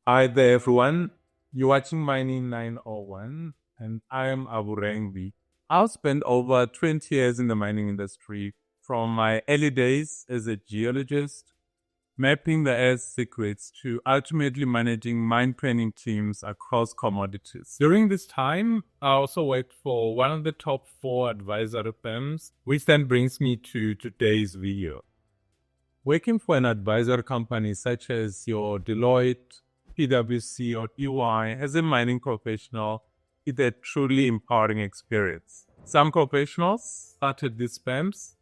Hi there, everyone. You're watching Mining 901, and I am Abu Rengbi. I've spent over 20 years in the mining industry, from my early days as a geologist, mapping the earth's secrets, to ultimately managing mine planning teams across commodities. During this time, I also worked for one of the top 4 advisory firms, which then brings me to today's video. Working for an advisory company such as your Deloitte, PwC, or EY as a mining professional is a truly empowering experience. Some professionals started these firms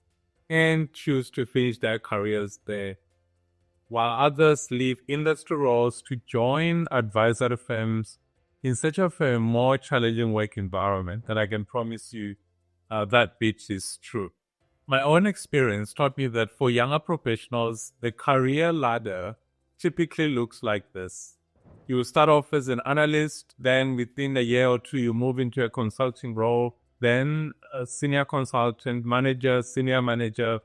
and choose to finish their careers there, while others leave industry roles to join advisory firms in search of a more challenging work environment. That I can promise you that bit is true. My own experience taught me that for younger professionals, the career ladder typically looks like this. You start off as an analyst, then within a year or two, you move into a consulting role, then a senior consultant, manager, senior manager,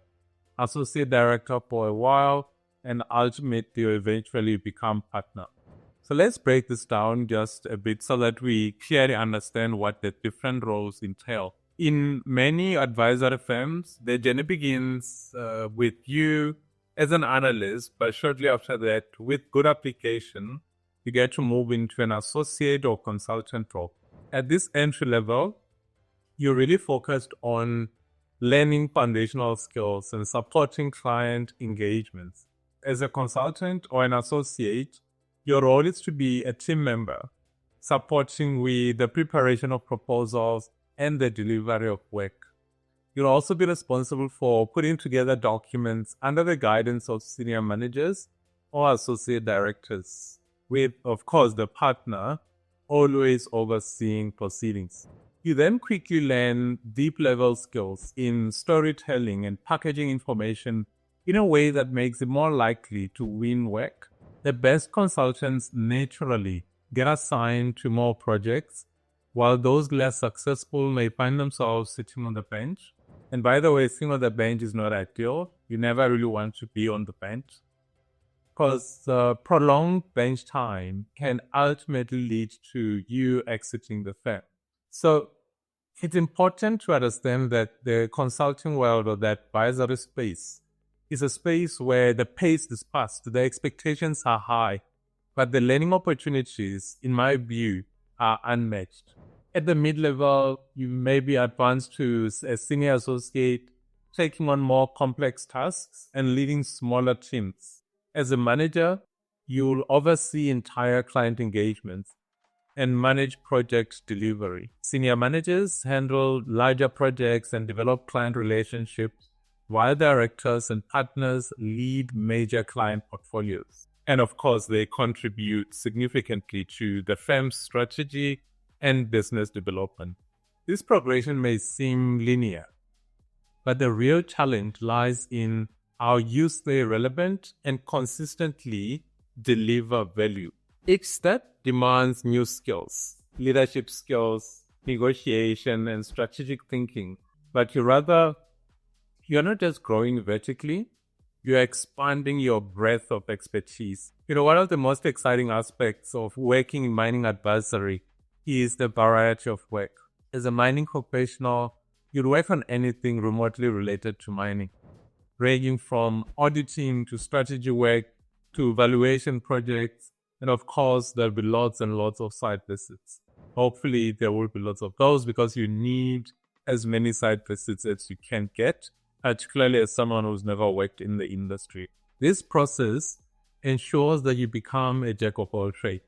associate director for a while, and ultimately you eventually become partner. So let's break this down just a bit so that we clearly understand what the different roles entail. In many advisory firms, the journey begins with you as an analyst, but shortly after that, with good application, you get to move into an associate or consultant role. At this entry level, you're really focused on learning foundational skills and supporting client engagements. As a consultant or an associate, your role is to be a team member, supporting with the preparation of proposals and the delivery of work. You'll also be responsible for putting together documents under the guidance of senior managers or associate directors, with, of course, the partner always overseeing proceedings. You then quickly learn deep-level skills in storytelling and packaging information in a way that makes it more likely to win work. The best consultants naturally get assigned to more projects, while those less successful may find themselves sitting on the bench. And by the way, sitting on the bench is not ideal. You never really want to be on the bench, because prolonged bench time can ultimately lead to you exiting the firm. So it's important to understand that the consulting world, or the advisory space, is a space where the pace is fast, the expectations are high, but the learning opportunities, in my view, are unmatched. At the mid-level, you may be advanced to a senior associate, taking on more complex tasks and leading smaller teams. As a manager, you'll oversee entire client engagements and manage project delivery. Senior managers handle larger projects and develop client relationships, while directors and partners lead major client portfolios. And of course, they contribute significantly to the firm's strategy and business development. This progression may seem linear, but the real challenge lies in how you stay relevant and consistently deliver value. Each step demands new skills, leadership skills, negotiation, and strategic thinking. But you're not just growing vertically, you're expanding your breadth of expertise. One of the most exciting aspects of working in mining advisory is the variety of work. As a mining professional, you'd work on anything remotely related to mining, ranging from auditing to strategy work to valuation projects. And of course, there'll be lots and lots of site visits. Hopefully, there will be lots of those, because you need as many site visits as you can get, particularly as someone who's never worked in the industry. This process ensures that you become a jack of all trades.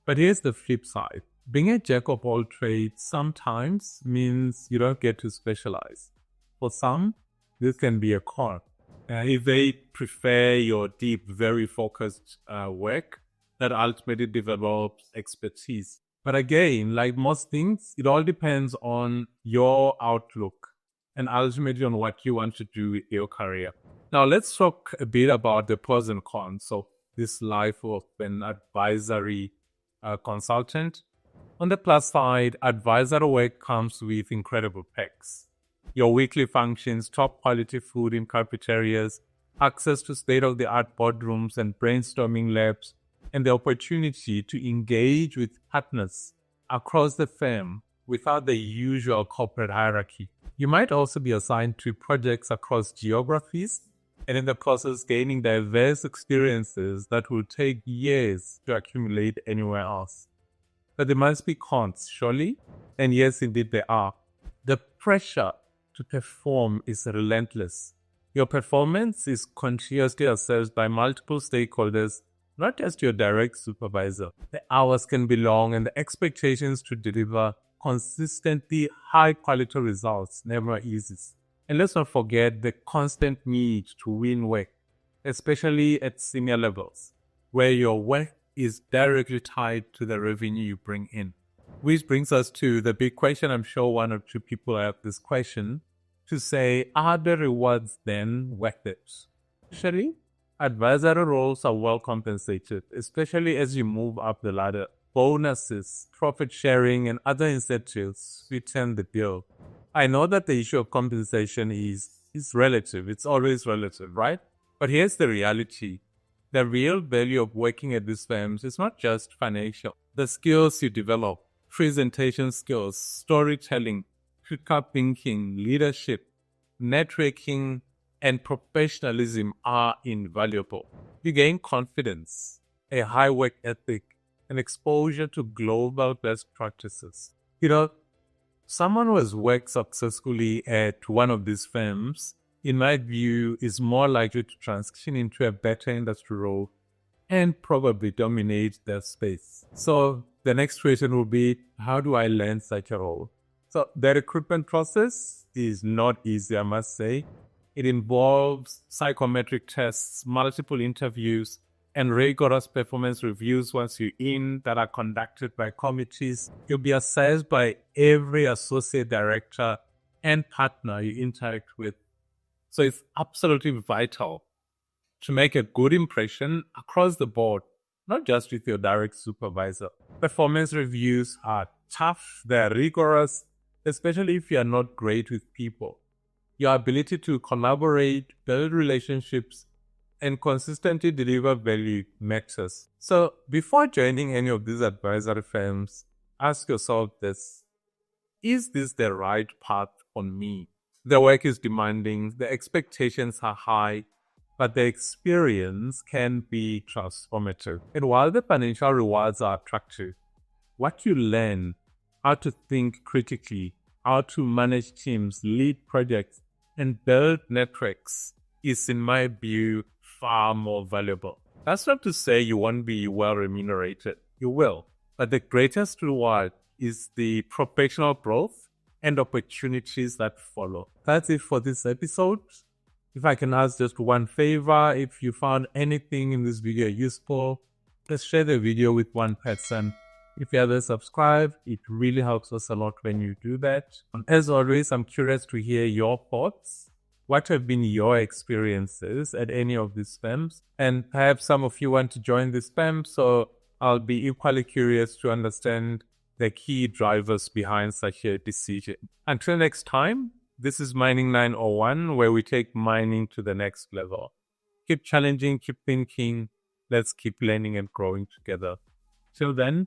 But here's the flip side. Being a jack of all trades sometimes means you don't get to specialize. For some, this can be a con. If they prefer your deep, very focused work that ultimately develops expertise. But again, like most things, it all depends on your outlook and ultimately on what you want to do with your career. Now, let's talk a bit about the pros and cons of this life of an advisory consultant. On the plus side, advisory work comes with incredible perks. Your weekly functions, top quality food in cafeterias, access to state-of-the-art boardrooms and brainstorming labs, and the opportunity to engage with partners across the firm without the usual corporate hierarchy. You might also be assigned to projects across geographies and in the process gaining diverse experiences that will take years to accumulate anywhere else. But there must be cons, surely? And yes, indeed there are. The pressure to perform is relentless. Your performance is continuously assessed by multiple stakeholders, not just your direct supervisor. The hours can be long and the expectations to deliver consistently high quality results never eases. And let's not forget the constant need to win work, especially at senior levels, where your work is directly tied to the revenue you bring in. Which brings us to the big question. I'm sure one or two people have this question to say, are the rewards then worth it? Actually, advisory roles are well compensated, especially as you move up the ladder. Bonuses, profit sharing, and other incentives sweeten the deal. I know that the issue of compensation is relative. It's always relative, right? But here's the reality. The real value of working at these firms is not just financial. The skills you develop, presentation skills, storytelling, critical thinking, leadership, networking, and professionalism are invaluable. You gain confidence, a high work ethic, and exposure to global best practices. Someone who has worked successfully at one of these firms, in my view, is more likely to transition into a better industry role and probably dominate their space. So the next question will be, how do I land such a role? So the recruitment process is not easy, I must say. It involves psychometric tests, multiple interviews, and rigorous performance reviews once you're in that are conducted by committees. You'll be assessed by every associate director and partner you interact with. So it's absolutely vital to make a good impression across the board, not just with your direct supervisor. Performance reviews are tough, they're rigorous, especially if you are not great with people. Your ability to collaborate, build relationships, and consistently deliver value matters. So before joining any of these advisory firms, ask yourself this: is this the right path for me? The work is demanding, the expectations are high, but the experience can be transformative. And while the financial rewards are attractive, what you learn, how to think critically, how to manage teams, lead projects, and build networks is, in my view, far more valuable. That's not to say you won't be well remunerated. You will. But the greatest reward is the professional growth and opportunities that follow. That's it for this episode. If I can ask just one favor, if you found anything in this video useful, just share the video with one person. If you haven't subscribed, it really helps us a lot when you do that. And as always, I'm curious to hear your thoughts. What have been your experiences at any of these firms? And perhaps some of you want to join this firm, so I'll be equally curious to understand the key drivers behind such a decision. Until next time, this is Mining 901, where we take mining to the next level. Keep challenging, keep thinking. Let's keep learning and growing together. Till then,